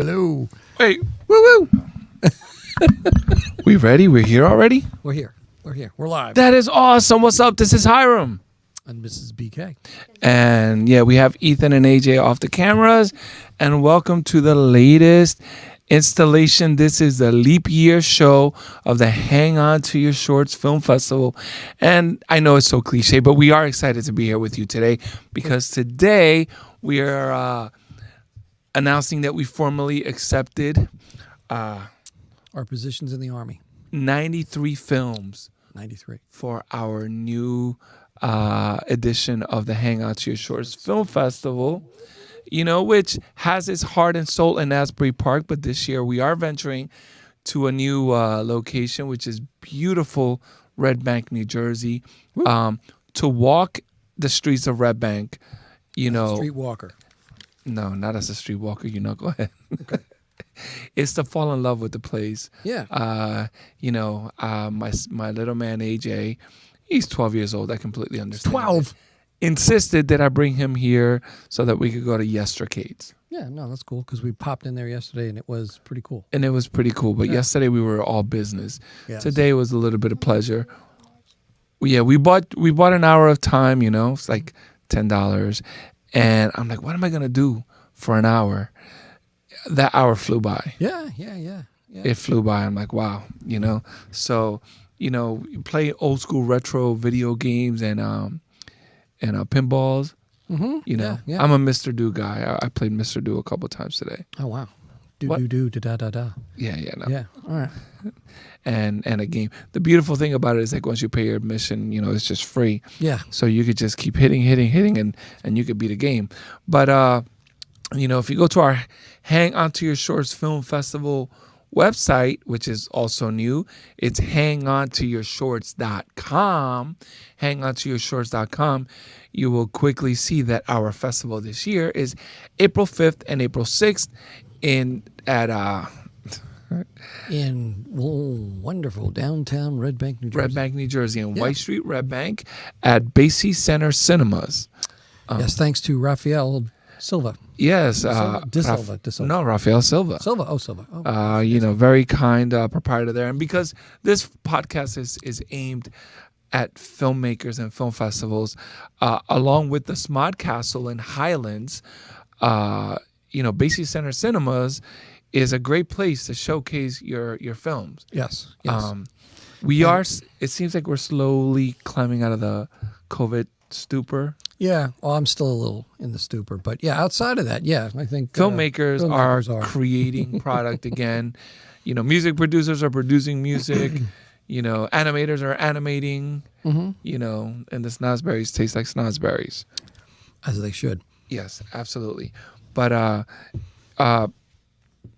Hello. Wait, woo woo. We ready? We're here already? We're here. We're live. That is awesome. What's up? This is Hiram. And Mrs. BK. And yeah, we have Ethan and AJ off the cameras. And welcome to the latest installation. This is the leap year show of the Hang On to Your Shorts Film Festival. And I know it's so cliche, but we are excited to be here with you today because today we are announcing that we formally accepted Our positions in the Army. 93 films 93. for our new edition of the Hang On to Your Shorts Film Festival, you know, which has its heart and soul in Asbury Park. But this year we are venturing to a new location, which is beautiful Red Bank, New Jersey. To walk the streets of Red Bank, you know. Street walker. No, not as a street walker, you know, go ahead. Okay. It's to fall in love with the place. Yeah. You know, my little man AJ, he's 12 years old. I completely understand. 12. Insisted that I bring him here so that we could go to Yestercades. Yeah, no, that's cool because we popped in there yesterday and it was pretty cool. And it was pretty cool. But yesterday we were all business. Yes. Today was a little bit of pleasure. Yeah, we bought an hour of time, you know, it's like $10. And I'm like, what am I gonna do for an hour? That hour flew by. Yeah. It flew by. I'm like, wow, you know. So, you know, you play old school retro video games and pinballs. Mm-hmm. You know, yeah. I'm a Mr. Do guy. I played Mr. Do a couple times today. Oh wow. What? Do da da da. Yeah, no. Yeah. All right. And a game. The beautiful thing about it is like once you pay your admission, you know, it's just free. Yeah. So you could just keep hitting, and you could beat a game. But you know, if you go to our Hang On to Your Shorts Film Festival website, which is also new, it's hangontoyourshorts.com. Hangontoyourshorts.com. You will quickly see that our festival this year is April 5th and April 6th in wonderful downtown Red Bank, New Jersey. Red Bank, New Jersey, on White Street, Red Bank, at Basie Center Cinemas. Yes, thanks to Rafael Silva. Yes. De Silva. No, Rafael Silva. Silva. Oh, you know, very kind proprietor there. And because this podcast is aimed at filmmakers and film festivals, along with the Smod Castle in Highlands, you know, Basie Center Cinemas is a great place to showcase your films. Yes. It seems like we're slowly climbing out of the COVID stupor. Yeah, well, I'm still a little in the stupor, but yeah, outside of that, yeah, I think filmmakers are creating product again. You know, music producers are producing music. You know, animators are animating. Mm-hmm. You know, and the snozberries taste like snozberries, as they should. Yes, absolutely. But do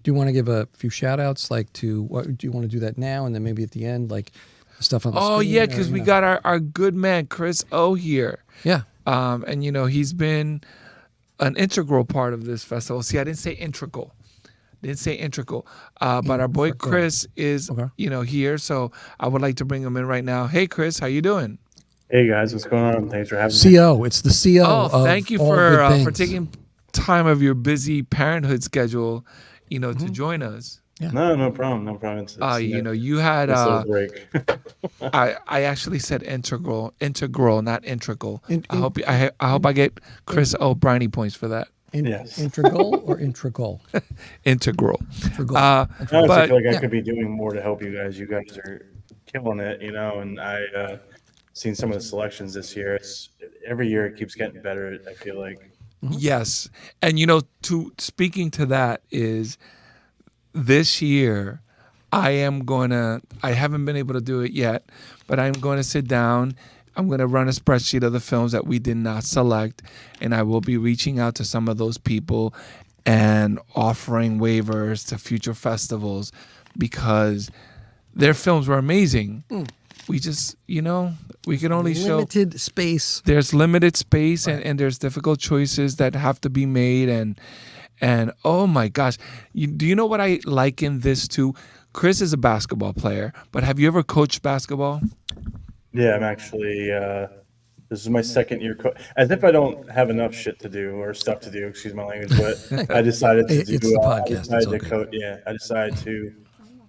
you want to give a few shout outs, like to what do you want to do that now, and then maybe at the end, like stuff on the screen? Oh yeah, because we got our good man Chris O here. Yeah. And you know, he's been an integral part of this festival. See, I didn't say integral. But our boy Chris is, you know, here. So I would like to bring him in right now. Hey, Chris, how you doing? Hey guys, what's going on? Thanks for having me. CO, it's the CO. Oh, thank you for taking time of your busy parenthood schedule, you know, to join us. Yeah. No problem. It's you know, you had a break. I actually said integral, not integral. I hope I get Chris O brownie points for that. Yes. Integral or integral? Integral. I feel like I could be doing more to help you guys. You guys are killing it, you know, and I seen some of the selections this year. Every year it keeps getting better, I feel like. Mm-hmm. Yes. And you know, speaking to that is this year I haven't been able to do it yet, but I'm going to sit down. I'm going to run a spreadsheet of the films that we did not select, and I will be reaching out to some of those people and offering waivers to future festivals because their films were amazing. We just, you know, we can only show limited space. There's limited space, right. and there's difficult choices that have to be made, and oh my gosh, do you know what I liken this to? Chris is a basketball player, but have you ever coached basketball? Yeah, I'm actually This is my second year. As if I don't have enough shit to do or stuff to do. Excuse my language, but I decided to do. It's the I podcast. It's decided all to good. coach. Yeah, I decided to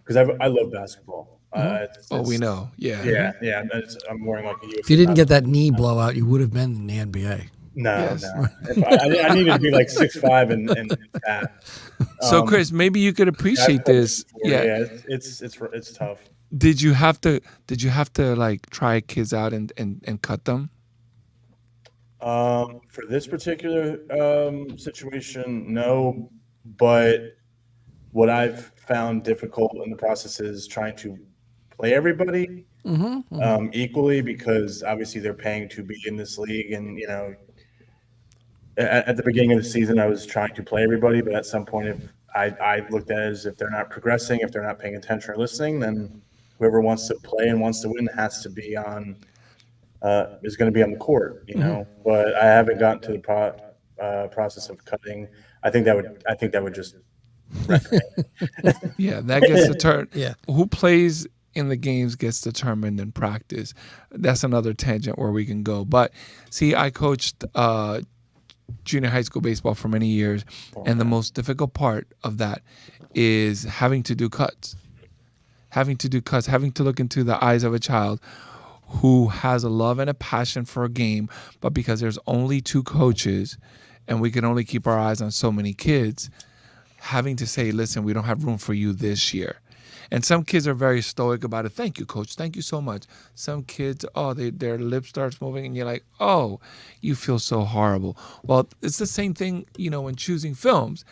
because I love basketball. Oh, we It's know. Yeah. yeah, yeah. I'm wearing like a If you USA didn't get basketball. that knee blowout, you would have been in the NBA. No, Yes. no. If I needed to be like 6'5" and fat. So, Chris, maybe you could I've appreciate coached this. before. Yeah. Yeah, it's tough. Did you have to? Did you have to like try kids out and cut them? For this particular situation, no. But what I've found difficult in the process is trying to play everybody equally because obviously they're paying to be in this league, and at the beginning of the season, I was trying to play everybody, but at some point, if I looked at it as if they're not progressing, if they're not paying attention or listening, then whoever wants to play and wants to win has to be on is going to be on the court, But I haven't gotten to the process of cutting. I think that would just wreck me. Yeah, that gets determined. Yeah. Who plays in the games gets determined in practice. That's another tangent where we can go. But see, I coached junior high school baseball for many years, and the most difficult part of that is having to do cuts. Having to look into the eyes of a child who has a love and a passion for a game, but because there's only two coaches and we can only keep our eyes on so many kids, having to say, listen, we don't have room for you this year. And some kids are very stoic about it. Thank you, coach. Thank you so much. Some kids, their lip starts moving and you're like, oh, you feel so horrible. Well, it's the same thing, when choosing films.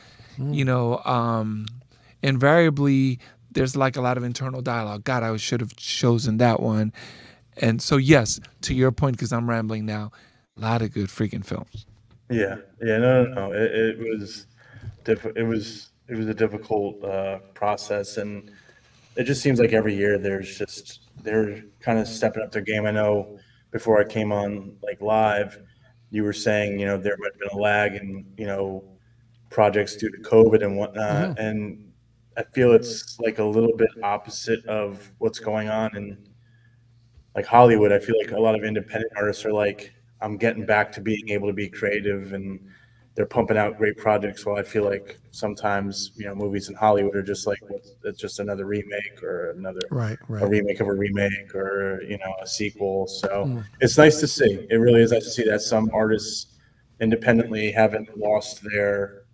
Invariably, there's like a lot of internal dialogue. God, I should have chosen that one. And so, yes, to your point, because I'm rambling now, a lot of good freaking films. Yeah, yeah, no. It was it was a difficult process, and it just seems like every year they're kind of stepping up their game. I know before I came on like live, you were saying there might have been a lag in projects due to COVID and whatnot, and I feel it's like a little bit opposite of what's going on in like Hollywood. I feel like a lot of independent artists are like, I'm getting back to being able to be creative, and they're pumping out great projects. While I feel like sometimes movies in Hollywood are just like, it's just another remake or Right. a remake of a remake or a sequel. So it's nice to see. It really is nice to see that some artists independently haven't lost their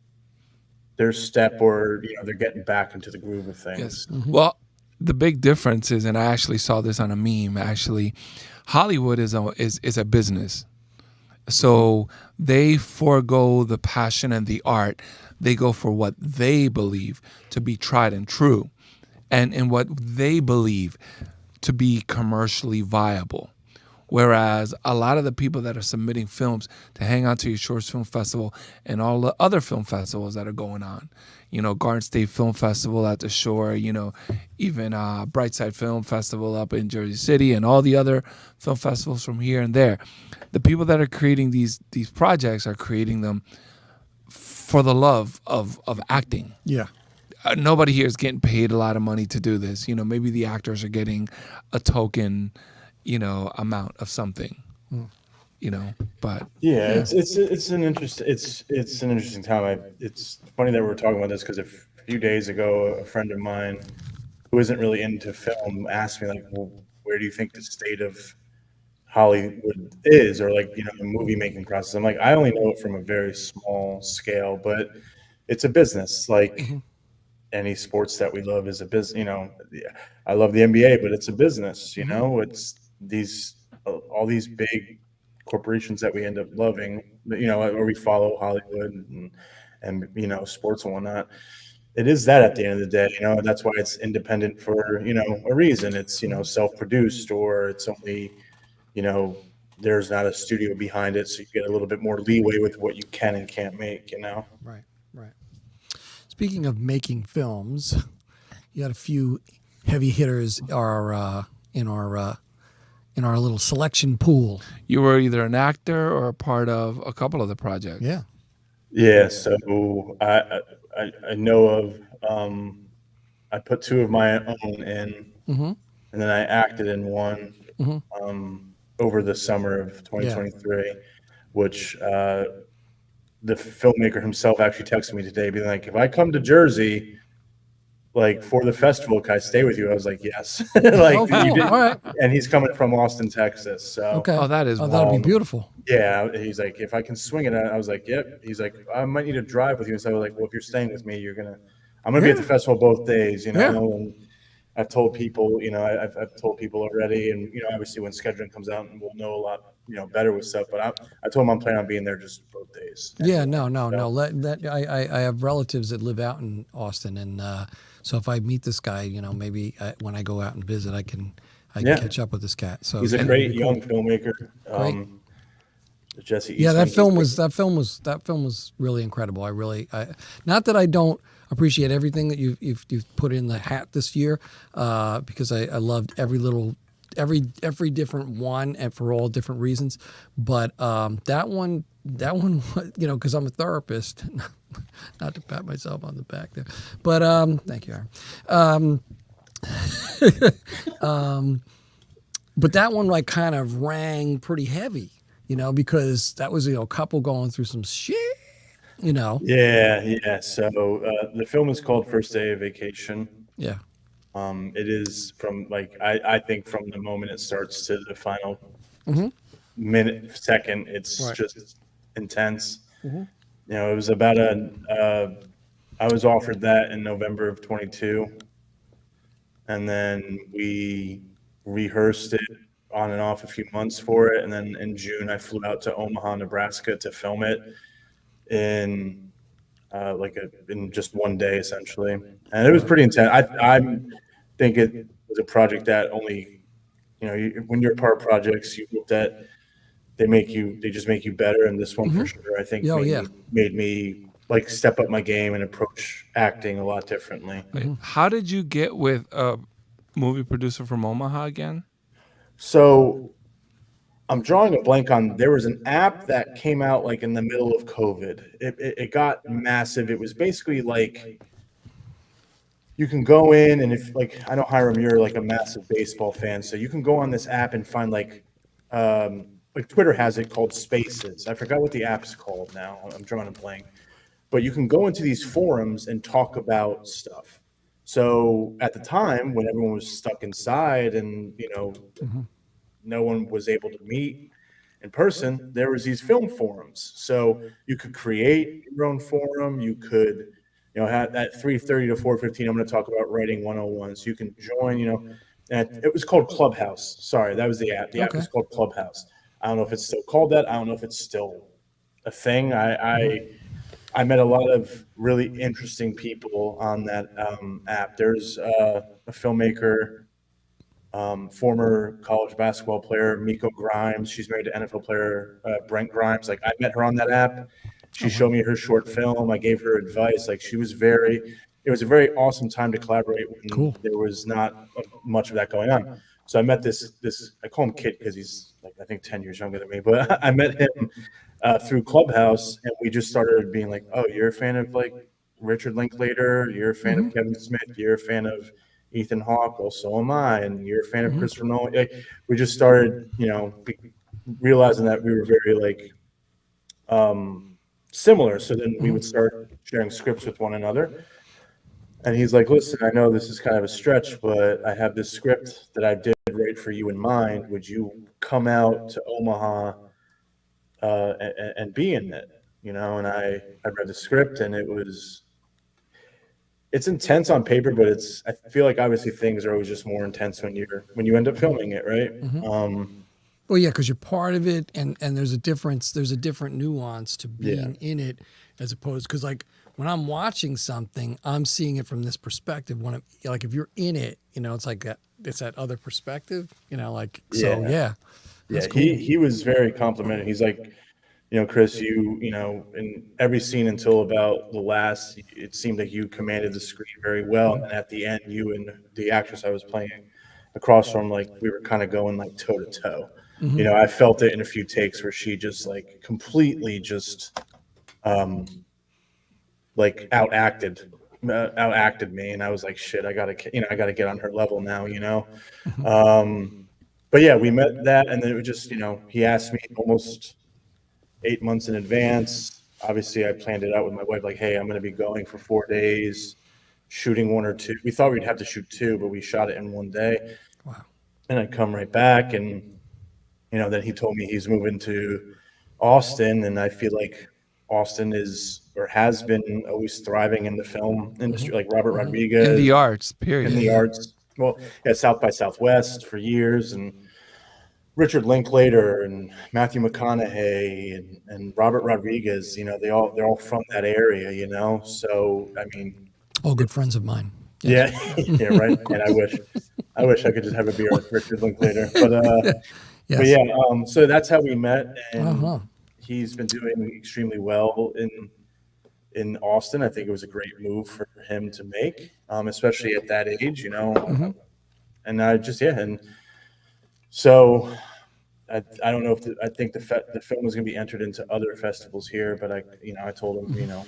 step, or they're getting back into the groove of things. Yes. Well, the big difference is, and I actually saw this on a meme. Actually, Hollywood is a business, so they forego the passion and the art. They go for what they believe to be tried and true, and what they believe to be commercially viable. Whereas a lot of the people that are submitting films to hang on to your Shorts Film Festival and all the other film festivals that are going on, Garden State Film Festival at the Shore, even Brightside Film Festival up in Jersey City, and all the other film festivals from here and there. The people that are creating these projects are creating them for the love of acting. Yeah. Nobody here is getting paid a lot of money to do this. Maybe the actors are getting a token amount of something, but yeah. It's an interesting time. It's funny that we're talking about this because a few days ago, a friend of mine who isn't really into film asked me like, well, where do you think the state of Hollywood is, or like, the movie making process? I'm like, I only know it from a very small scale, but it's a business. Like any sports that we love is a business. I love the NBA, but it's a business. It's all these big corporations that we end up loving, or we follow Hollywood and sports and whatnot. It is that at the end of the day, that's why it's independent for a reason. It's self-produced, or it's only there's not a studio behind it, so you get a little bit more leeway with what you can and can't make. Right. Speaking of making films, you got a few heavy hitters are in our little selection pool. You were either an actor or a part of a couple of the projects. Yeah. So I know of I put two of my own in, and then I acted in one. over the summer of Yeah. 2023, which the filmmaker himself actually texted me today, being like, "If I come to Jersey, like for the festival, can I stay with you?" I was like, "Yes." Like Oh, you cool. did, All right. and he's coming from Austin, Texas. So Okay. Oh, that is Oh, that'll be um, beautiful. yeah, he's like, "If I can swing it," I was like, "Yep." He's like, "I might need to drive with you." And so I was like, "Well, if you're staying with me, I'm gonna be at Yeah. the festival both days, you Yeah. know." And I've told people, I've told people already, and obviously when scheduling comes out, and we'll know a lot, better with stuff. But I told him I'm planning on being there just both days Yeah, anyway. no, no, So no. I have relatives that live out in Austin, and so if I meet this guy, maybe when I go out and visit, I can yeah, catch up with this cat. So he's a yeah, that'd great be cool. young filmmaker. Great. Jesse Yeah, Eastman. that film was really incredible. Not that I don't appreciate everything that you've put in the hat this year, because I loved every different one and for all different reasons. But that one, because I'm a therapist, not to pat myself on the back there, but thank you, Aaron. But that one like kind of rang pretty heavy, because that was a couple going through some shit, you know. Yeah, yeah. So the film is called First Day of Vacation. Yeah. It is from like I think from the moment it starts to the final minute second, it's Right. just intense. It was about I was offered that in November of 22, and then we rehearsed it on and off a few months for it, and then in June I flew out to Omaha, Nebraska to film it in in just one day essentially, and it was pretty intense. I think it was a project that only when you're part of projects you hope that they just make you better, and this one for sure I think Oh yeah. made me like step up my game and approach acting a lot differently. Wait, how did you get with a movie producer from Omaha again? So I'm drawing a blank on there was an app that came out like in the middle of COVID. It got massive. It was basically like you can go in and if like I know Hiram, you're like a massive baseball fan, so you can go on this app and find like Twitter has it called Spaces. I forgot what the app's called now. I'm drawing a blank. But you can go into these forums and talk about stuff. So at the time when everyone was stuck inside and no one was able to meet in person, there was these film forums. So you could create your own forum. You could, have at 3:30 to 4:15, I'm going to talk about writing 101. So you can join, and it was called Clubhouse. Sorry, that was the app. The app Okay. was called Clubhouse. I don't know if it's still called that. I don't know if it's still a thing. I met a lot of really interesting people on that app. There's a filmmaker, former college basketball player, Miko Grimes. She's married to NFL player Brent Grimes. Like I met her on that app. She showed me her short film. I gave her advice. Like she was very. It was a very awesome time to collaborate when Cool. there was not much of that going on. So I met this. I call him Kid because he's like I think 10 years younger than me. But I met him through Clubhouse, and we just started being like, "Oh, you're a fan of like Richard Linklater. You're a fan of Kevin Smith. You're a fan of Ethan Hawke. Well, so am I. And you're a fan of Christopher Nolan." Like, we just started, realizing that we were very like similar. So then we would start sharing scripts with one another. And he's like, "Listen, I know this is kind of a stretch, but I have this script that I did write for you in mind. Would you come out to Omaha and be in it?" And I read the script, and it's intense on paper, but I feel like obviously things are always just more intense when you end up filming it, right? Well, yeah, because you're part of it, and there's a difference. There's a different nuance to being in it, as opposed because like when I'm watching something, I'm seeing it from this perspective. When like if you're in it, it's like it's that other perspective. Like so. Yeah. Yeah, Yeah, that's cool. he was very complimentary. He's like, Chris, in every scene until about the last, it seemed like you commanded the screen very well. And at the end, you and the actress I was playing across from, like, we were kind of going like toe to toe. I felt it in a few takes where she just like completely just like outacted me, and I was like, shit, I gotta get on her level now. but yeah, we met that, and then it was just, he asked me almost 8 months in advance. Obviously, I planned it out with my wife, like, hey, I'm going to be going for 4 days, shooting one or two. We thought we'd have to shoot two, but we shot it in one day. Wow. And I'd come right back, and then he told me he's moving to Austin, and I feel like Austin is or has been always thriving in the film industry, like Robert Rodriguez In the arts, period. in the arts. Well, yeah, South by Southwest for years, and Richard Linklater and Matthew McConaughey and Robert Rodriguez. They're all from that area. So I mean, All good friends of mine. yeah, yeah, right. And I wish I could just have a beer with Richard Linklater, Yes. but yeah. So that's how we met, and Uh-huh. he's been doing extremely well in Austin. I think it was a great move for him to make, especially at that age, And I just, and so I don't know if I think the film was going to be entered into other festivals here, but I told him,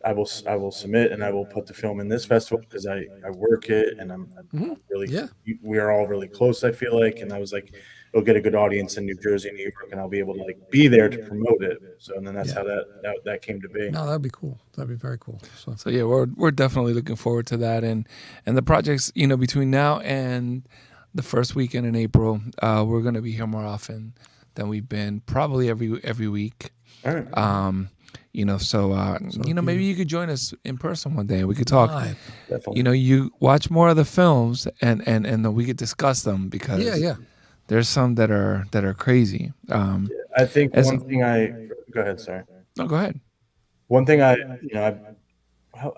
I will submit and I will put the film in this festival because I work it, and I'm really, we are all really close, I feel like. And I was like, it'll get a good audience in New Jersey, New York, and I'll be able to be there to promote it. So, and then that's how that came to be. No, that'd be cool. That'd be very cool. So yeah, we're definitely looking forward to that, and the projects, between now and the first weekend in April, we're going to be here more often than we've been, probably every week. All right. Maybe you could join us in person one day. We could talk. Definitely. You watch more of the films, and then we could discuss them, because there's some that are crazy. I think one thing go ahead. Sorry. No, go ahead. One thing I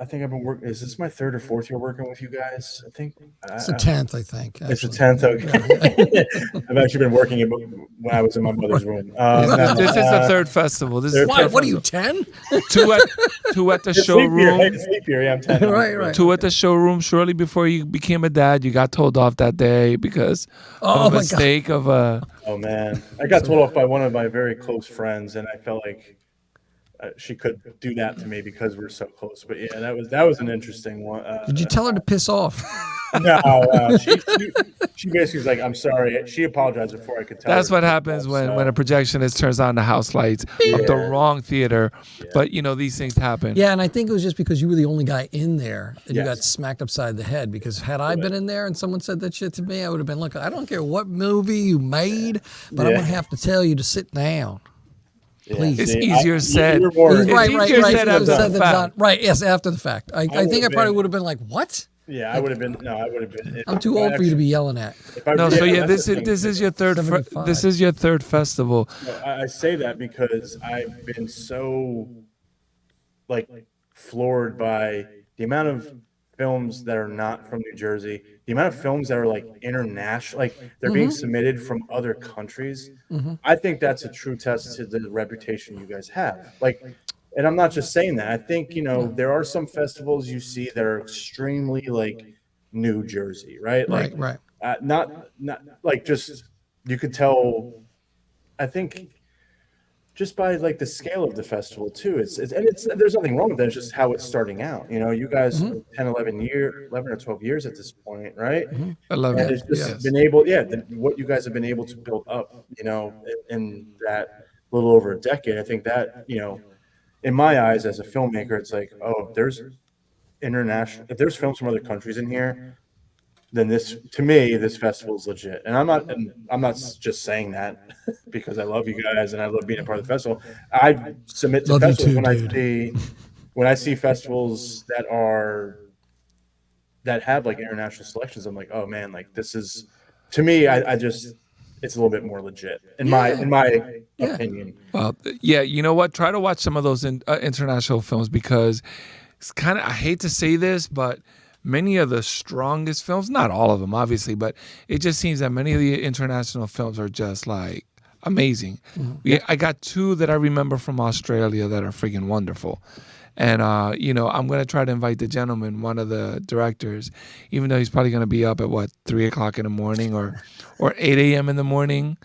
think I've been working. Is this my third or fourth year working with you guys? I think It's the 10th, I think. it's the Actually. 10th. Okay. I've actually been working when I was in my mother's room. This is the third festival. This is What are you, 10? two at the showroom. Sleep here. Yeah, I'm 10. Right. Two at the showroom shortly before you became a dad. You got told off that day because of a mistake of a. Oh man, I got told off by one of my very close friends, and I felt like she could do that to me because we're so close. But yeah, that was an interesting one. Did you tell her to piss off? No, she basically was like, "I'm sorry." She apologized before I could tell. That's her what happens when a projectionist turns on the house lights of the wrong theater. Yeah. But these things happen. Yeah, and I think it was just because you were the only guy in there and you Yes. got smacked upside the head. Because had I been in there and someone said that shit to me, I would have been like, I don't care what movie you made, but I'm Yeah. going to have to tell you to sit down. Please. It's easier said. You're more- It's easier said after the fact. Right, yes, after the fact. I think I probably would have been like, what? Yeah, I would have been. No, I would have been. I'm too old for you to be yelling at. This is your third. 75. This is your third festival. No, I say that because I've been so floored by the amount of films that are not from New Jersey, the amount of films that are international, they're being submitted from other countries. I think that's a true test to the reputation you guys have. And I'm not just saying that. I think, there are some festivals you see that are extremely New Jersey, right? Right. Not just, you could tell, I think, just by the scale of the festival too. It's there's nothing wrong with that. It's just how it's starting out. You guys 10, 11 or 12 years at this point, right? 11. And it's just been able, what you guys have been able to build up, in that little over a decade. I think that, in my eyes as a filmmaker, it's if there's films from other countries in here, then to me, this festival is legit. And I'm not just saying that because I love you guys and I love being a part of the festival. I submit to Love you festivals too, when I see festivals that have international selections. I'm like, oh man, this is, to me, I just, it's a little bit more legit in my opinion. Well, yeah, you know what? Try to watch some of those international films, because it's kind of, I hate to say this, but many of the strongest films, not all of them, obviously, but it just seems that many of the international films are just amazing. I got two that I remember from Australia that are freaking wonderful. And, I'm going to try to invite the gentleman, one of the directors, even though he's probably going to be up at 3 o'clock in the morning or 8 a.m. in the morning,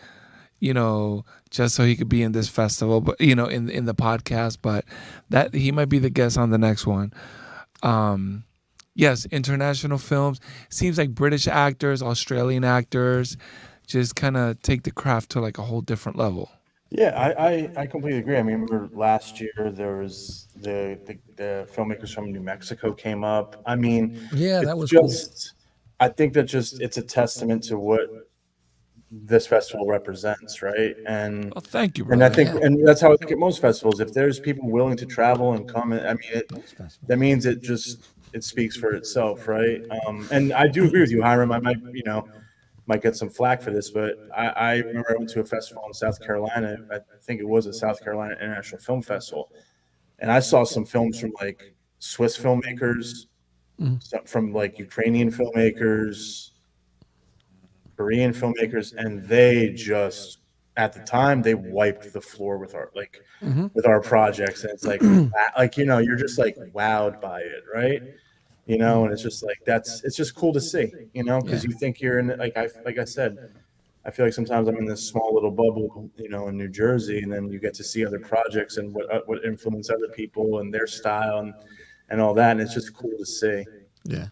just so he could be in this festival, but, in the podcast, but that he might be the guest on the next one. Yes, international films. Seems like British actors, Australian actors, just kind of take the craft to like a whole different level. Yeah, I completely agree. I mean, remember last year there was the filmmakers from New Mexico came up. I mean, Yeah, that it's was cool. just I think that just it's a testament to what this festival represents, right? Oh, thank you, And I brother. think Yeah. and that's how I look at most festivals. If there's people willing to travel and come, I mean, Most festivals. that means it speaks for itself, right? And I do agree with you, Hiram. I might, might get some flack for this, but I remember I went to a festival in South Carolina. I think it was a South Carolina International Film Festival, and I saw some films from like Swiss filmmakers, from like Ukrainian filmmakers, Korean filmmakers, and they just at the time they wiped the floor with our with our projects, and it's like you're just like wowed by it, right? And it's just like it's just cool to see, Yeah. because you think you're in like I said, I feel like sometimes I'm in this small little bubble, in New Jersey, and then you get to see other projects and what influence other people and their style and all that, and it's just cool to see. Yeah.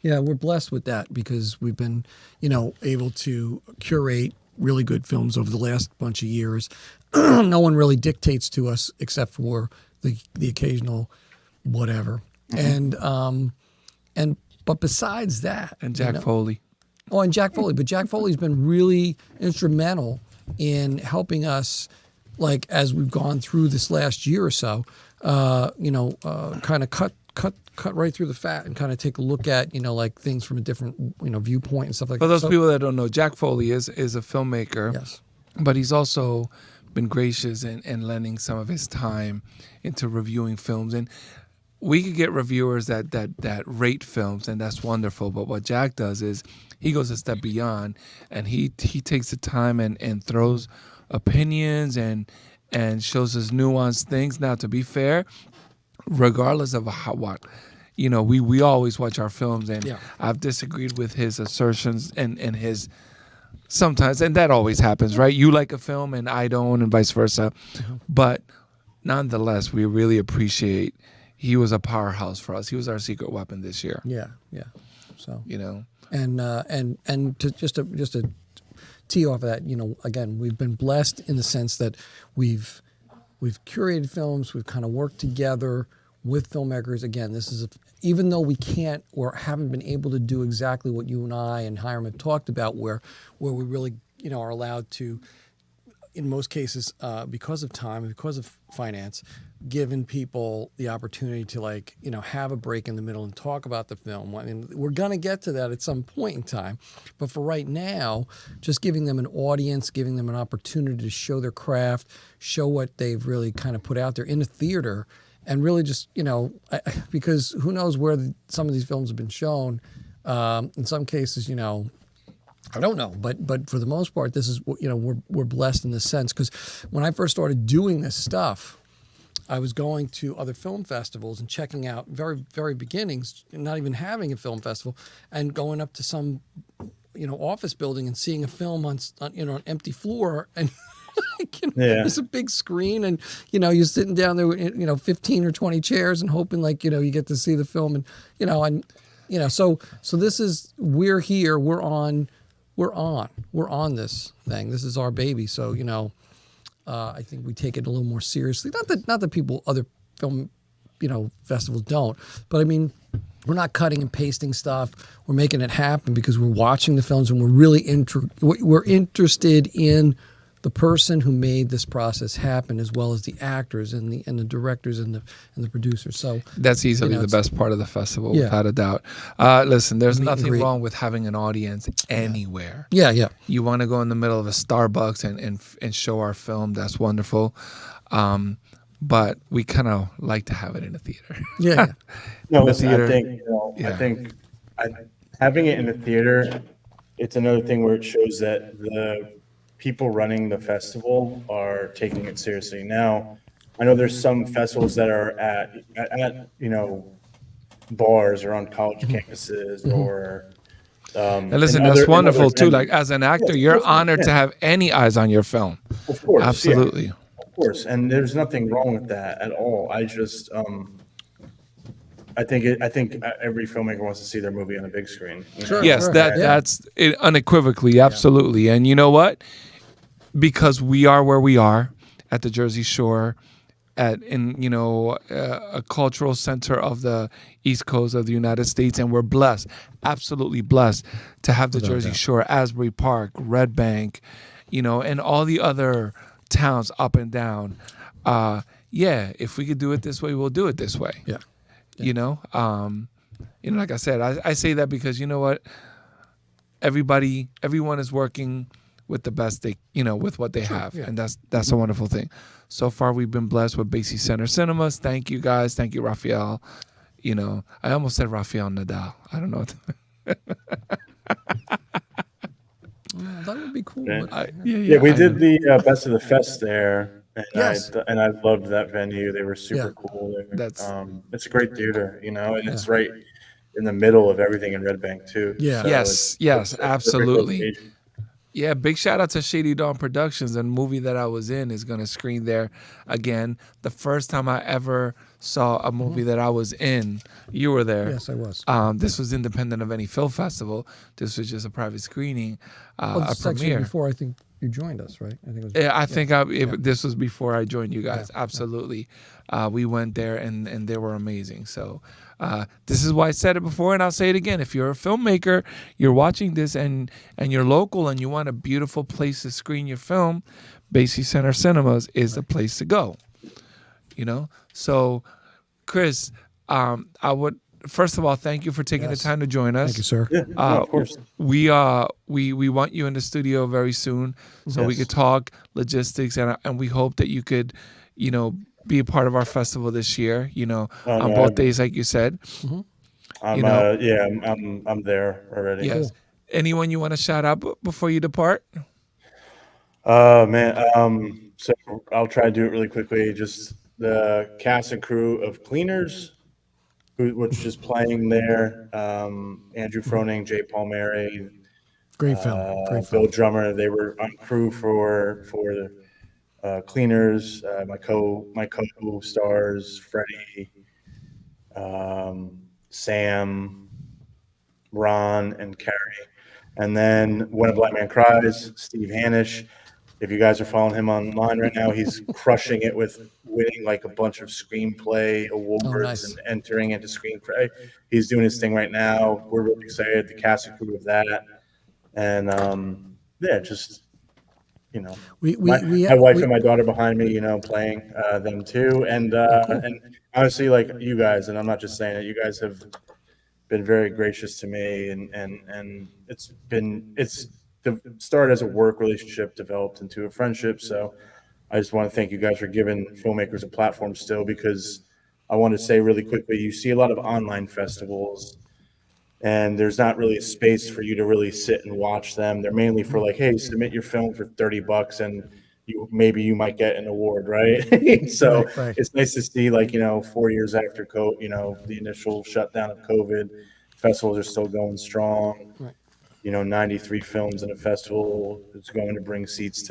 Yeah, we're blessed with that because we've been, able to curate really good films over the last bunch of years. No one really dictates to us except for the occasional whatever. And but besides that, And Jack Foley. oh, and Jack Foley, but Jack Foley's been really instrumental in helping us, like as we've gone through this last year or so, kind of cut right through the fat and kind of take a look at like things from a different viewpoint and stuff like For that. those people that don't know, Jack Foley is a filmmaker, Yes. but he's also been gracious in lending some of his time into reviewing films. And we could get reviewers that rate films, and that's wonderful. But what Jack does is he goes a step beyond, and he takes the time and throws opinions and shows us nuanced things. Now, to be fair, regardless of we always watch our films, and Yeah. I've disagreed with his assertions and his sometimes, and that always happens, right? You like a film and I don't, and vice versa. But nonetheless, we really appreciate. He was a powerhouse for us. He was our secret weapon this year. Yeah, yeah. So and to just to tee off of that, again, we've been blessed in the sense that we've curated films, we've kind of worked together with filmmakers. Again, this is even though we can't or haven't been able to do exactly what you and I and Hiram have talked about, where we really are allowed to, in most cases, because of time, because of finance, giving people the opportunity to have a break in the middle and talk about the film. I mean, we're going to get to that at some point in time, but for right now, just giving them an audience, giving them an opportunity to show their craft, show what they've really kind of put out there in the theater, and really just because who knows where some of these films have been shown. In some cases, I don't know, but for the most part, this is we're blessed in this sense, because when I first started doing this stuff, I was going to other film festivals and checking out very, very beginnings, not even having a film festival, and going up to some office building and seeing a film on an empty floor, and there's a big screen, and you're sitting down there with 15 or 20 chairs and hoping you get to see the film, and so this is we're here, we're on this thing. This is our baby. So, I think we take it a little more seriously. Not that people, other film, festivals don't, but I mean, we're not cutting and pasting stuff. We're making it happen because we're watching the films and we're really we're interested in the person who made this process happen, as well as the actors and the directors and the producers. So that's easily the best part of the festival, Yeah. without a doubt. Listen, there's Meet and nothing greet. wrong with having an audience anywhere. Yeah. You want to go in the middle of a Starbucks and show our film, that's wonderful. But we kind of like to have it in a theater. Yeah. No, listen, theater. I think having it in the theater, it's another thing where it shows that the people running the festival are taking it seriously. Now, I know there's some festivals that are at bars or on college campuses or. And listen, that's wonderful too. Like as an actor, you're honored to have any eyes on your film. Of course, Absolutely. yeah, of course, and there's nothing wrong with that at all. I just I think every filmmaker wants to see their movie on a big screen. Sure. Yes, Yeah. that's it, unequivocally, absolutely. And you know what? Because we are where we are at the Jersey Shore, a cultural center of the East Coast of the United States, and we're blessed, absolutely blessed, to have the Jersey Shore, Asbury Park, Red Bank, and all the other towns up and down. If we could do it this way, we'll do it this way. Yeah. Like I said, I say that because you know what, everyone is working with the best with what they have, and that's a wonderful thing. So far, we've been blessed with Basie Center Cinemas. Thank you guys, thank you, Raphael. I almost said Rafael Nadal. I don't know. That would be cool. Yeah. But, We did the Best of the Fest there, and Yes. I loved that venue. They were super cool. It's a great theater, and it's right in the middle of everything in Red Bank too. Yeah. Yes, it's absolutely. a perfect location. Yeah, big shout out to Shady Dawn Productions. And movie that I was in is going to screen there again. The first time I ever saw a movie that I was in, you were there. Yes, I was. This was independent of any film festival. This was just a private screening, Well, a this is actually premiere. before I think you joined us, right? I think it was. Yeah, I think this was before I joined you guys. Absolutely. We went there and they were amazing. So this is why I said it before and I'll say it again. If you're a filmmaker, you're watching this and you're local and you want a beautiful place to screen your film, Basie Center Cinemas is the place to go. So Chris, I would first of all thank you for taking the time to join us. Thank you, sir. Yeah, no, of course. We want you in the studio very soon so we could talk logistics and we hope that you could, be a part of our festival this year, on both days like you said. I'm there already. Yes. Cool. Anyone you want to shout out before you depart? So I'll try to do it really quickly. Just the cast and crew of Cleaners, which is playing there. Andrew Froning, Jay Palmieri, Great film. Bill Drummer. They were on crew for Cleaners. My co-stars Freddie, Sam, Ron, and Carrie. And then When a Black Man Cries, Steve Hanisch. If you guys are following him online right now, he's crushing it with winning like a bunch of screenplay awards and entering into screenplay. He's doing his thing right now. We're really excited. The cast and crew of that, and just my wife and my daughter behind me, playing them too, and honestly, like you guys, and I'm not just saying it, you guys have been very gracious to me, and it's started as a work relationship, developed into a friendship. So I just want to thank you guys for giving filmmakers a platform still, because I want to say really quickly, you see a lot of online festivals and there's not really a space for you to really sit and watch them. They're mainly for like, hey, submit your film for $30 and maybe you might get an award, right? So right. It's nice to see, like, 4 years after the initial shutdown of COVID, festivals are still going strong. Right. 93 films in a festival is going to bring seats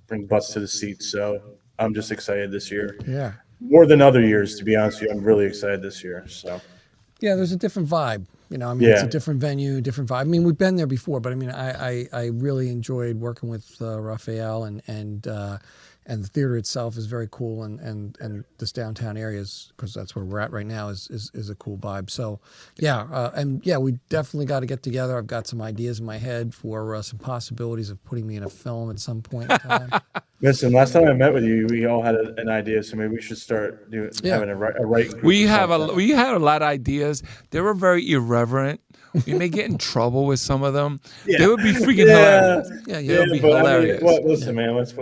bring butts to the seats. So I'm just excited this year. Yeah. More than other years, to be honest with you. I'm really excited this year. So. Yeah, there's a different vibe. It's a different venue, different vibe. I mean, we've been there before, but I really enjoyed working with Raphael and the theater itself is very cool, and this downtown area is, because that's where we're at right now, is a cool vibe. So we definitely got to get together. I've got some ideas in my head for some possibilities of putting me in a film at some point in time. Listen, last time I met with you, we all had an idea, so maybe we should start having a writing group. We had a lot of ideas. They were very irreverent. We may get in trouble with some of them. Yeah. They would be freaking hilarious. It would be hilarious. Listen, man, let's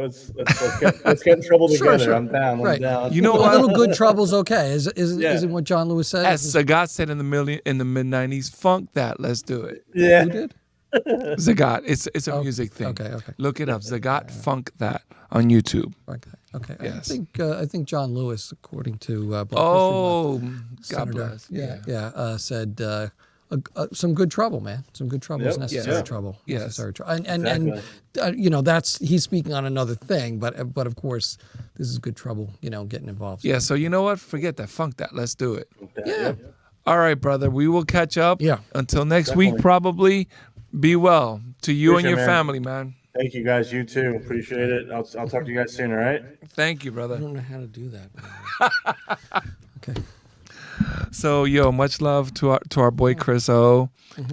get in trouble together. Sure. I'm down. Right. I'm down. You know A what? little good trouble's okay. Isn't what John Lewis said? As Zagat said in the mid-90s, funk that. Let's do it. Yeah. Who did? Zagat. It's a music thing. Okay. Look it up. Zagat Funk That on YouTube. Okay. Yes. I think John Lewis, according to Black Oh, History Month, God Senator, bless. said some good trouble, man. Some good trouble is Yep. necessary Yeah. trouble. Yes. Necessary trouble. And Exactly. you know, that's he's speaking on another thing, but of course, this is good trouble. You know, getting involved. Yeah. So you know what? Forget that. Funk that. Let's do it. Yeah. Yep. All right, brother. We will catch up. Yeah. Until next week, Definitely. probably. Be well to you and Appreciate your it, man. family, man. Thank you guys. You too. Appreciate it. I'll talk to you guys soon. All right. Thank you, I brother. don't know how to do that. Okay. So, much love to our boy Chris O.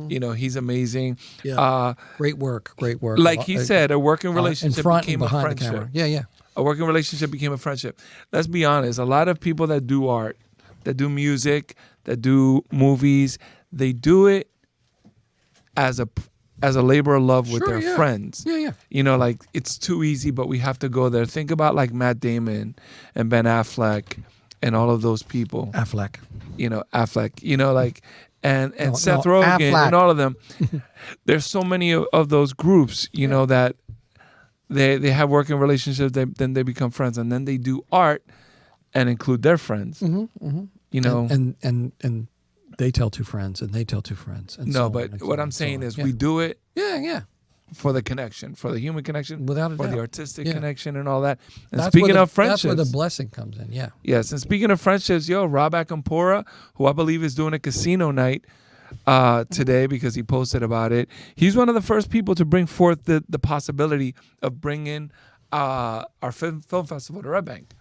You know, he's amazing. Yeah. Great work. Great work. Like he said, a working in relationship front and became a behind the friendship. camera. Yeah. Yeah. A working relationship became a friendship. Let's be honest. A lot of people that do art, that do music, that do movies, they do it as a labor of love with Sure, their yeah. friends. Yeah. Yeah. You know, like it's too easy, but we have to go there. Think about like Matt Damon and Ben Affleck and all of those people. Affleck. You know, Affleck. You know, like and No, Seth no, Rogen Affleck. and all of them. There's so many of those groups. You know that they have working relationships. Then they become friends, and then they do art and include their friends. You know, And they tell two friends, and they tell two friends. And so no, on but and so what on I'm and so saying on. is Yeah. we do it Yeah. for the connection, for the human connection, Without a for doubt. the artistic Yeah. connection and all that. And That's speaking where of friendships, that's where the blessing comes in. Yeah. yes, and speaking of friendships, Rob Akampora, who I believe is doing a casino night today because he posted about it. He's one of the first people to bring forth the possibility of bringing our film festival to Red Bank.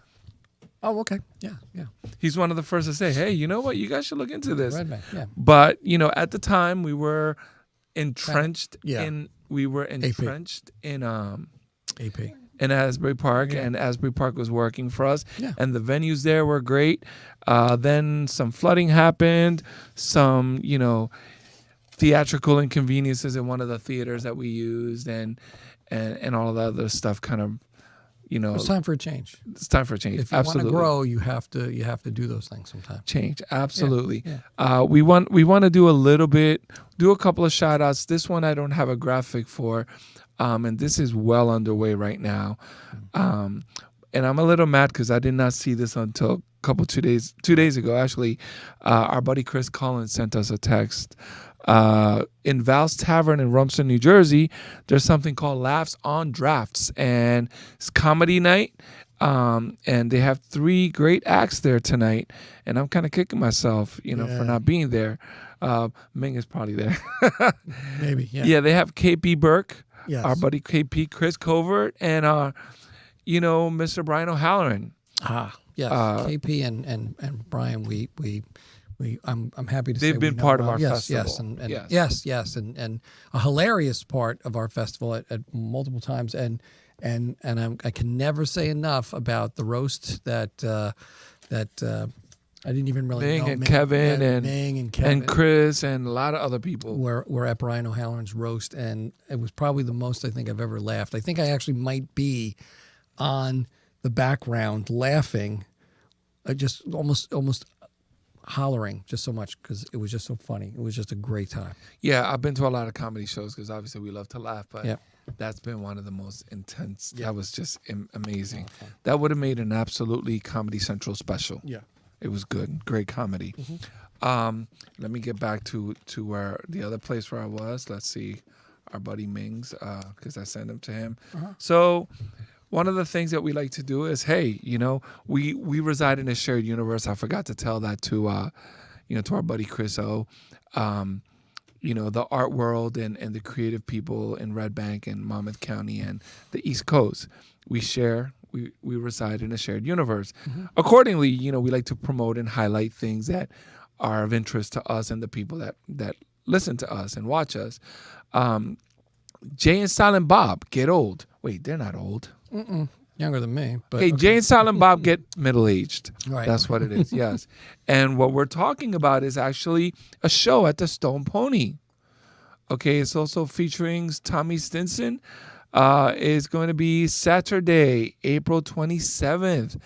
Oh, okay. Yeah. Yeah. He's one of the first to say, hey, you know what? You guys should look into this. Red Bank. Yeah. But, at the time we were entrenched Yeah. in AP. in Asbury Park, Yeah. and Asbury Park was working for us. Yeah. And the venues there were great. Then some flooding happened, some, theatrical inconveniences in one of the theaters that we used, and all of that other stuff kind of, It's time for a change. it's time for a change. If you Absolutely. want to grow, you have to do those things sometimes. Change. Absolutely. Yeah. We want to do a couple of shout outs. This one I don't have a graphic for. And this is well underway right now. And I'm a little mad because I did not see this until 2 days ago. Actually, our buddy Chris Collins sent us a text. In Val's Tavern in Rumson, New Jersey, there's something called Laughs on Drafts, and it's comedy night. And they have 3 great acts there tonight, and I'm kind of kicking myself, for not being there. Ming is probably there. Maybe. Yeah. Yeah, they have KP Burke, Yes. our buddy KP, Chris Covert, and Mr. Brian O'Halloran. Yes. KP and Brian, I'm happy to say They've been we know part of well. our yes, festival. Yes, and a hilarious part of our festival at multiple times, and I can never say enough about the roast that I didn't even really Ming know. and Kevin and Ming and Kevin and Chris and a lot of other people. were at Brian O'Halloran's roast, and it was probably the most I think I've ever laughed. I think I actually might be on the background laughing, just almost hollering just so much because it was just so funny. It was just a great time. Yeah, I've been to a lot of comedy shows because obviously we love to laugh, but Yeah. that's been one of the most intense. Yeah. That was just amazing. That would have made an absolutely Comedy Central special. Yeah. It was good, great comedy. Let me get back to where the other place where I was. Let's see, our buddy Ming's, because I sent him to him. So one of the things that we like to do is, hey, we reside in a shared universe. I forgot to tell that to our buddy Chris O. The art world and the creative people in Red Bank and Monmouth County and the East Coast. We reside in a shared universe. Accordingly, we like to promote and highlight things that are of interest to us and the people that listen to us and watch us. Jay and Silent Bob get old. Wait, they're not old. Younger than me, but Hey, Jay and Silent Bob get middle-aged. Right. That's what it is, yes. And what we're talking about is actually a show at the Stone Pony. Okay, it's also featuring Tommy Stinson. Is going to be Saturday, April 27th.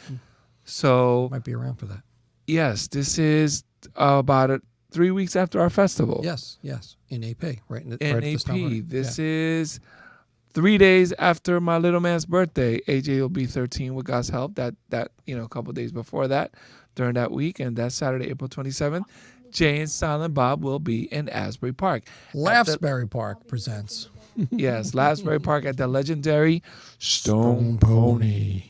So, might be around for that. yes, this is about 3 weeks after our festival. Yes, in AP, right In right at the Stone AP. Road. This is 3 days after my little man's birthday. AJ will be 13 with God's help. That a couple days before that, during that week, and that's Saturday, April 27th. Jay and Silent Bob will be in Asbury Park. Laughsbury Park presents Yes, Asbury Park at the legendary Stone Pony.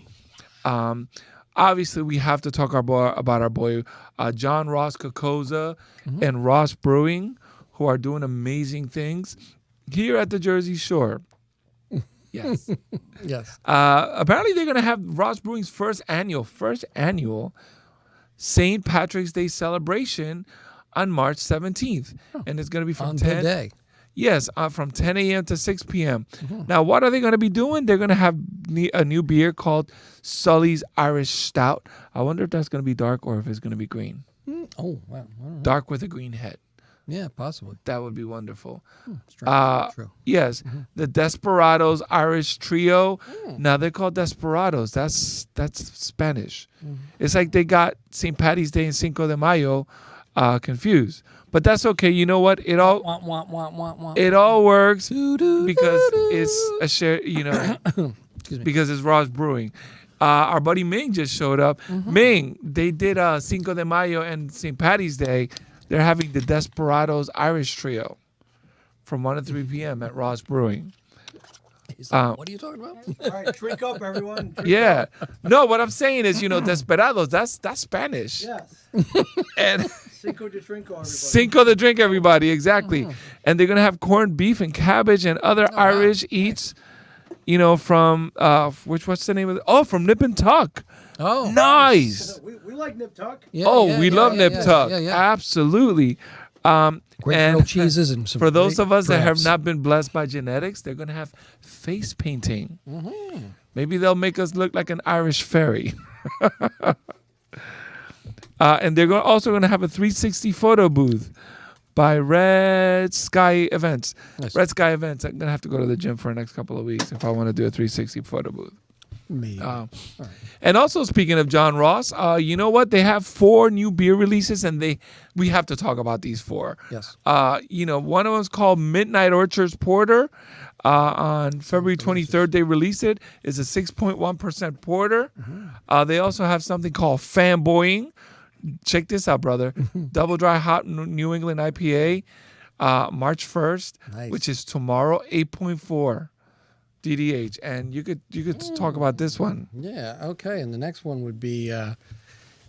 Obviously, we have to talk about our boy John Ross Kokoza and Ross Brewing, who are doing amazing things here at the Jersey Shore. Yes. Yes. Apparently, they're going to have Ross Brewing's first annual St. Patrick's Day celebration on March 17th. And it's going to be from On 10 the day. Yes, from 10 a.m. to 6 p.m. Now, what are they going to be doing? They're going to have a new beer called Sully's Irish Stout. I wonder if that's going to be dark or if it's going to be green. Oh, wow. I don't know. Dark with a green head. Yeah, possibly. That would be wonderful. True. Yes, the Desperados Irish Trio. Now they're called Desperados. That's Spanish. It's like they got St. Patty's Day and Cinco de Mayo confused. But that's okay. You know what? It all works because it's a share. You know, because it's Ross Brewing. Our buddy Ming just showed up. Ming, they did Cinco de Mayo and St. Patty's Day. They're having the Desperados Irish Trio from 1 to 3 p.m. at Ross Brewing. What are you talking about? All right, drink up, everyone. Drink Yeah. up. No, what I'm saying is, Desperados, that's Spanish. Yes. And Cinco de Trinco, everybody. Cinco the drink, everybody. Exactly. And they're going to have corned beef and cabbage and other Irish eats, from, what's the name of it? Oh, from Nip and Tuck. Oh. Nice. We like Nip Tuck. Yeah, we love Nip Tuck. Yeah. Absolutely. Great and grilled cheeses and some for those great of us that have crabs. not been blessed by genetics, they're going to have face painting. Maybe they'll make us look like an Irish fairy. And they're also going to have a 360 photo booth by Red Sky Events. Nice. Red Sky Events. I'm going to have to go to the gym for the next couple of weeks if I want to do a 360 photo booth. Maybe. And also, speaking of John Ross, you know what? They have 4 new beer releases, and we have to talk about these 4. Yes. One of them's called Midnight Orchards Porter. On February 23rd, they released it. It's a 6.1% porter. They also have something called Fanboying. Check this out, brother. Double Dry Hot New England IPA, March 1st, Nice. which is tomorrow, 8.4. DDH, and you could talk about this one. Yeah. Okay. And the next one would be a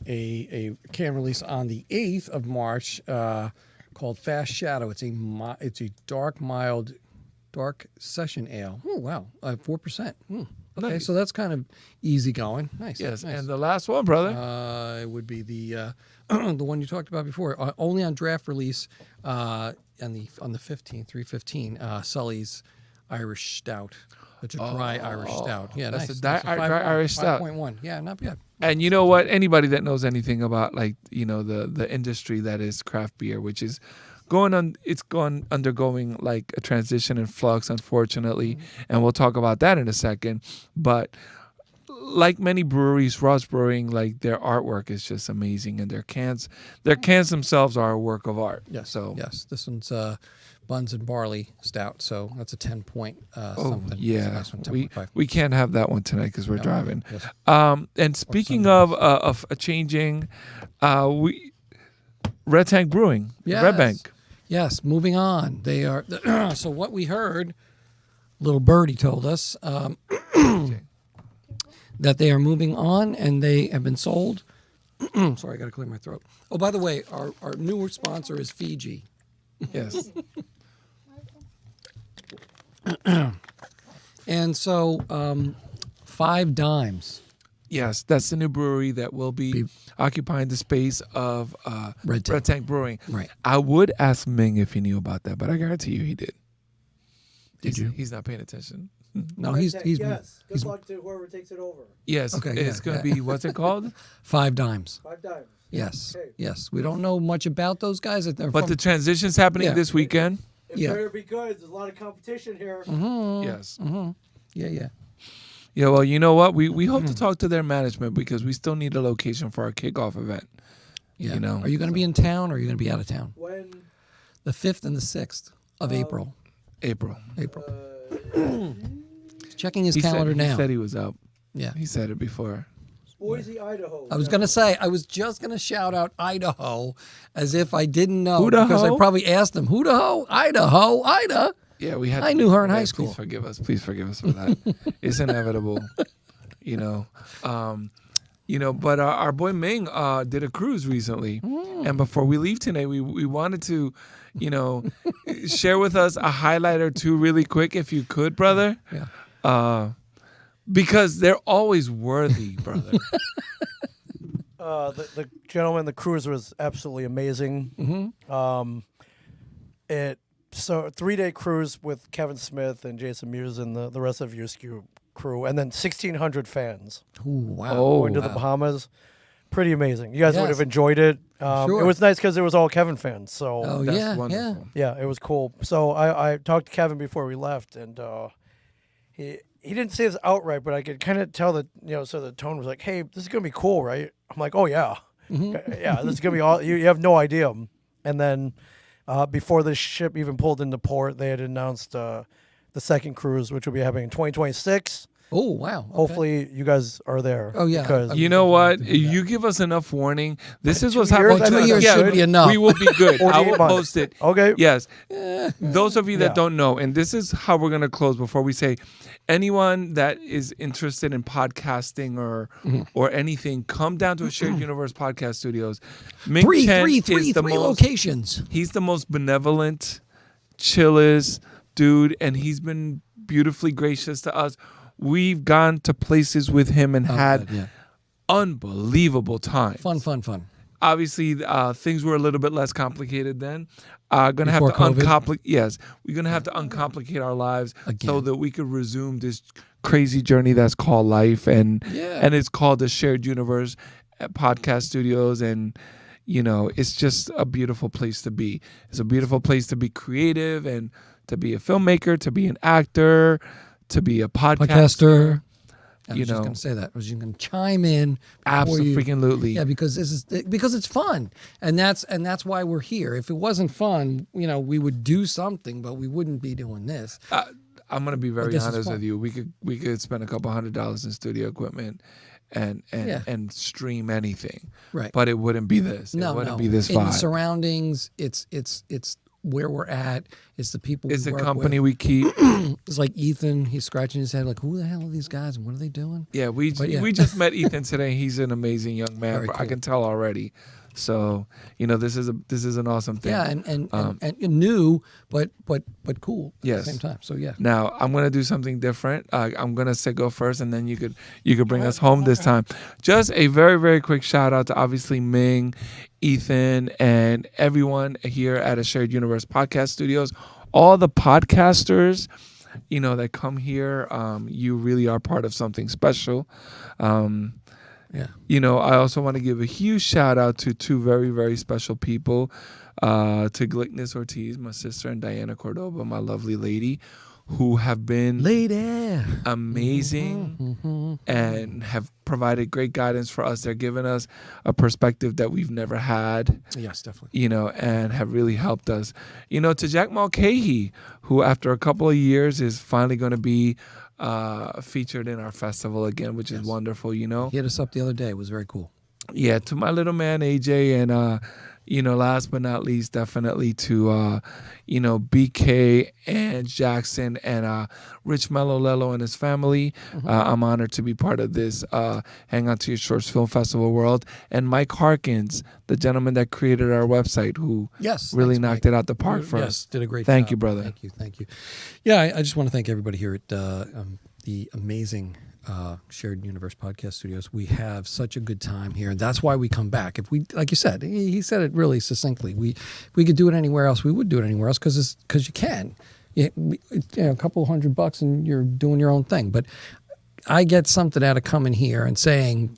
can release on the 8th of March called Fast Shadow. It's a dark, mild, dark session ale. Oh wow, 4%. Okay, Nice. so that's kind of easy going. Nice. Yes, nice. and the last one, brother. It would be the the one you talked about before, only on draft release on the 15th, 315. Sully's Irish Stout. It's a dry Irish Stout. Yeah, that's nice. a dry Irish Stout. 5.1. Yeah, not bad. And you know what? Anybody that knows anything about the industry that is craft beer, which is undergoing like a transition and flux, unfortunately, and we'll talk about that in a second. But like many breweries, Ross Brewing, like their artwork is just amazing, and their cans themselves are a work of art. Yes. So yes, this one's Buns and Barley Stout, so that's a 10-point something. yeah, It's a nice one, 10.5. we can't have that one tonight because we're driving. Yes. And speaking of a changing, Red Tank Brewing, Red Bank. Yes, moving on. They are so what we heard. Little birdie told us that they are moving on and they have been sold. Sorry, I got to clear my throat. Oh, by the way, our newer sponsor is Fiji. Yes. And so, 5 Dimes. Yes, that's the new brewery that will be occupying the space of Red Tank. Tank Brewing. Right. I would ask Ming if he knew about that, but I guarantee you he did. Did you? He's not paying attention. No, he's Yes. Good luck to whoever takes it over. Yes. Okay, It's yeah, going to be, what's it called? 5 Dimes. 5 dimes. Yes, Okay. yes. We don't know much about those guys. They're But from- the transition's happening Yeah. this weekend. It Yeah. better be good. There's a lot of competition here. Yes. yeah. Yeah, well, you know what? We hope to talk to their management because we still need a location for our kickoff event. Yeah. You know, Are you going to be in town or are you going to be out of town? When The 5th and the 6th of April. April. He's checking his calendar now. He said he was out. Yeah. He said it before. Boise, Idaho. I was going to say, I was just going to shout out Idaho as if I didn't know. Who-da-ho? Because I probably asked them, who the ho? Idaho, Ida. Yeah, we had. I knew her in high Please school. forgive us. Please forgive us for that. It's inevitable, you know. But our boy Ming did a cruise recently, and before we leave today, we wanted to, share with us a highlight or two really quick, if you could, brother. Yeah. Because they're always worthy, brother. The gentleman, the cruise was absolutely amazing. So 3-day cruise with Kevin Smith and Jason Mewes and the rest of your crew, and then 1,600 fans Ooh, wow. going to the Bahamas. Pretty amazing. You guys would Yes. have enjoyed it. Sure. It was nice because it was all Kevin fans. So Oh, That's yeah, wonderful. yeah, it was cool. So I talked to Kevin before we left, and he didn't say this outright, but I could kind of tell that, so the tone was like, hey, this is going to be cool, right? I'm like, oh, yeah. Yeah, this is going to be all, you have no idea. And then before the ship even pulled into port, they had announced the second cruise, which will be happening in 2026. Oh, wow. Okay. Hopefully you guys are there. Oh, yeah. Because You know what? You give us enough warning. This is what's 2 years, happening. I think 2 years that's should good. be enough. We will be good. I 48 will months. post it. Okay. Yes. Those of you that Yeah. don't know, and this is how we're going to close before we say, anyone that is interested in podcasting or anything, come down to a Shared Universe Podcast Studios. Ming Chen is the three most, locations. he's the most benevolent, chillest dude, and he's been beautifully gracious to us. We've gone to places with him and had good, yeah. unbelievable times. Fun. Obviously, things were a little bit less complicated then. Gonna have Before to COVID? uncomplicate. Yes, we're gonna have to uncomplicate our lives so Again. that we could resume this crazy journey that's called life, and Yeah. it's called the Shared Universe at Podcast Studios, and it's just a beautiful place to be. It's a beautiful place to be creative and to be a filmmaker, to be an actor, to be a podcaster. I was just going to say that. I was just going to chime in. Absolutely. Yeah, because it's fun, and that's why we're here. If it wasn't fun, we would do something, but we wouldn't be doing this. I'm gonna be very this is honest fun. with you. We could spend a couple $100s in studio equipment and stream anything, Right. but it wouldn't be this. No, it wouldn't no. be this In the vibe. surroundings, it's where we're at. It's the people. It's we the work company with. we keep. It's like Ethan. He's scratching his head, like, who the hell are these guys and what are they doing? Yeah, we yeah. we just met Ethan today. He's an amazing young man. Very I cool. can tell already. So this is an awesome thing. Yeah, and new, but cool at Yes. the same time. So yeah. Now I'm gonna do something different. I'm gonna say go first, and then you could bring us home this time. Just a very, very quick shout out to obviously Ming, Ethan, and everyone here at a Shared Universe Podcast Studios. All the podcasters, that come here. You really are part of something special. Yeah. I also want to give a huge shout out to two very, very special people, to Glickness Ortiz, my sister, and Diana Cordoba, my lovely lady, who have been Lady. amazing and have provided great guidance for us. They're giving us a perspective that we've never had, Yes, definitely. and have really helped us. To Jack Mulcahy, who after a couple of years is finally going to be featured in our festival again, which is wonderful, He hit us up the other day. It was very cool. Yeah, to my little man AJ, and last but not least, definitely to BK and Jackson and Rich Mello and his family. I'm honored to be part of this Hang On to Your Shorts Film Festival world. And Mike Harkins, the gentleman that created our website, who really knocked it out the park for Yes, us. did a great Thank job. you, brother. Thank you. Yeah, I just want to thank everybody here at the amazing Shared Universe Podcast Studios. We have such a good time here, and that's why we come back. If we, like you said, he said it really succinctly. If we could do it anywhere else, we would do it anywhere else because you can. A couple $100 and you're doing your own thing. But I get something out of coming here and saying,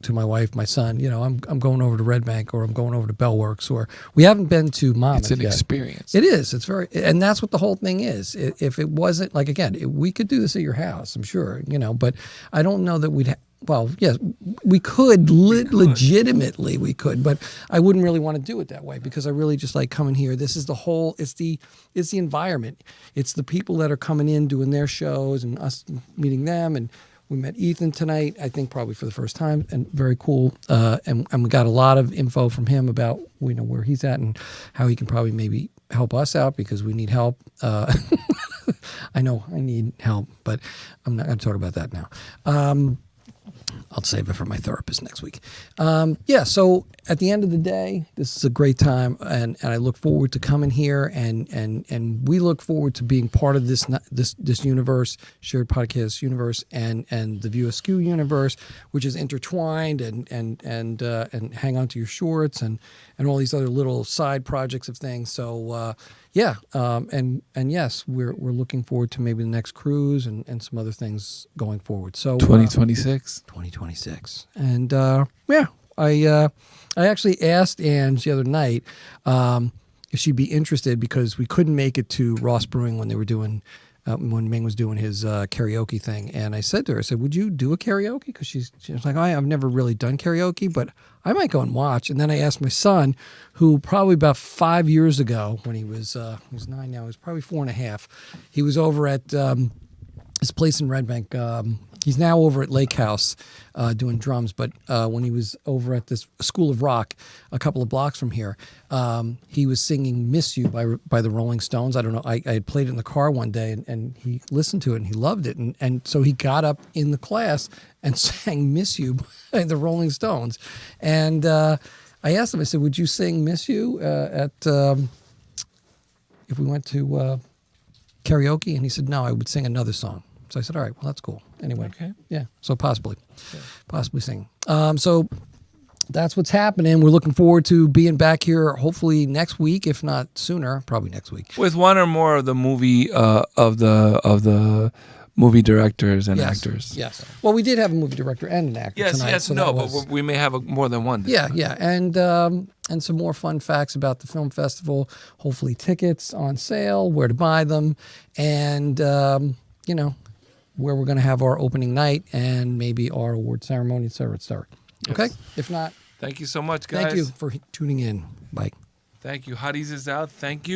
to my wife, my son, I'm going over to Red Bank, or I'm going over to Bellworks, or we haven't been to Monmouth It's an yet. experience. It is. It's very, and that's what the whole thing is. If it wasn't, like, again, we could do this at your house, I'm sure, but I don't know that we'd. Well, yes, we could legitimately, we could, but I wouldn't really want to do it that way because I really just like coming here. This is the whole. It's the environment. It's the people that are coming in doing their shows and us meeting them, and We met Ethan tonight, I think probably for the first time, and very cool. And we got a lot of info from him about where he's at and how he can probably maybe help us out because we need help. I know I need help, but I'm not going to talk about that now. I'll save it for my therapist next week. So at the end of the day, this is a great time, and I look forward to coming here, and we look forward to being part of this universe, shared podcast universe, and the View Askew universe, which is intertwined, and hang on to your shorts, and all these other little side projects of things. So and yes, we're looking forward to maybe the next cruise and some other things going forward. So 2026. 2026. And I actually asked Ange the other night if she'd be interested because we couldn't make it to Ross Brewing when they were doing when Ming was doing his karaoke thing. And I said to her, I said, would you do a karaoke? Because she was like, I've never really done karaoke, but I might go and watch. And then I asked my son, who probably about 5 years ago, when he was 9 now, he was probably 4.5, he was over at his place in Red Bank. He's now over at Lake House doing drums, but when he was over at this School of Rock a couple of blocks from here, he was singing Miss You by the Rolling Stones. I don't know. I had played it in the car one day, and he listened to it, and he loved it. And so he got up in the class and sang Miss You by the Rolling Stones. And I asked him, I said, would you sing Miss You if we went to karaoke? And he said, no, I would sing another song. So I said, all right, well, that's cool. Anyway, Okay. Yeah, so possibly singing. So that's what's happening. We're looking forward to being back here hopefully next week, if not sooner, probably next week. With one or more of the movie of the movie directors and actors. Yes. Well, we did have a movie director and an actor tonight. Yes, so no, that was, but we may have more than one. Yeah, and some more fun facts about the film festival. Hopefully, tickets on sale, where to buy them, and where we're going to have our opening night and maybe our award ceremony, et cetera, et cetera. Yes. Okay? If not, Thank you so much, guys. thank you for tuning in. Bye. Thank you. Hotties is out. Thank you.